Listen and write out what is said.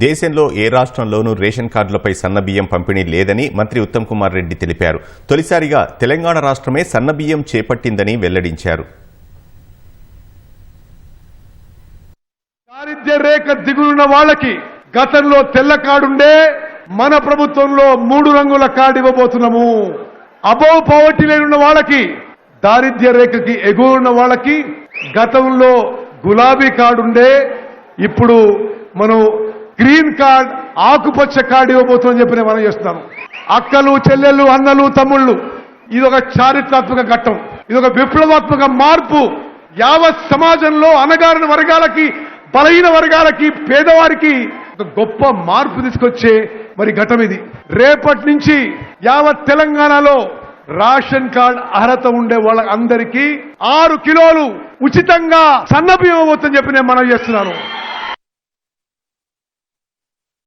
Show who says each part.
Speaker 1: దేశంలో ఏ రాష్ట్రంలోనూ రేషన్ కార్డులపై సన్నబియ్యం పంపిణీ లేదని మంత్రి ఉత్తమ్ కుమార్ రెడ్డి తెలిపారు. తొలిసారిగా తెలంగాణ రాష్ట్రమే సన్నబియ్యం చేపట్టిందని వెల్లడించారు.
Speaker 2: దారిద్ర్య రేఖ దిగునున్న వాళ్ళకి గతంలో తెల్ల కార్డుండే మన ప్రభుత్వంలో 3 రంగుల కార్డు ఇవ్వబోతున్నాము. అబోవ్ పవర్టీ లేనున్న వాళ్ళకి, దారిద్ర్య రేఖకి ఎగువనున్న వాళ్ళకి గతంలో గులాబీ కార్డు ఉండే, ఇప్పుడు మనం గ్రీన్ కార్డ్, ఆకుపచ్చ కార్డు ఇవ్వబోతుందని చెప్పి నేను మనం చేస్తున్నాను. అక్కలు, చెల్లెళ్ళు, అన్నలు, తమ్ముళ్ళు, ఇది ఒక చారిత్రాత్మక ఘట్టం, ఇది ఒక విప్లవాత్మక మార్పు. యావత్ సమాజంలో అణగారిన వర్గాలకి, బలహీన వర్గాలకి, పేదవారికి ఒక గొప్ప మార్పు తీసుకొచ్చే మరి ఘటన ఇది. రేపటి నుంచి యావత్ తెలంగాణలో రేషన్ కార్డ్ అర్హత ఉండే వాళ్ళందరికీ 6 కిలోలు ఉచితంగా సన్నబియ్యం ఇవ్వబోతుందని చెప్పి నేను మనం చేస్తున్నాను.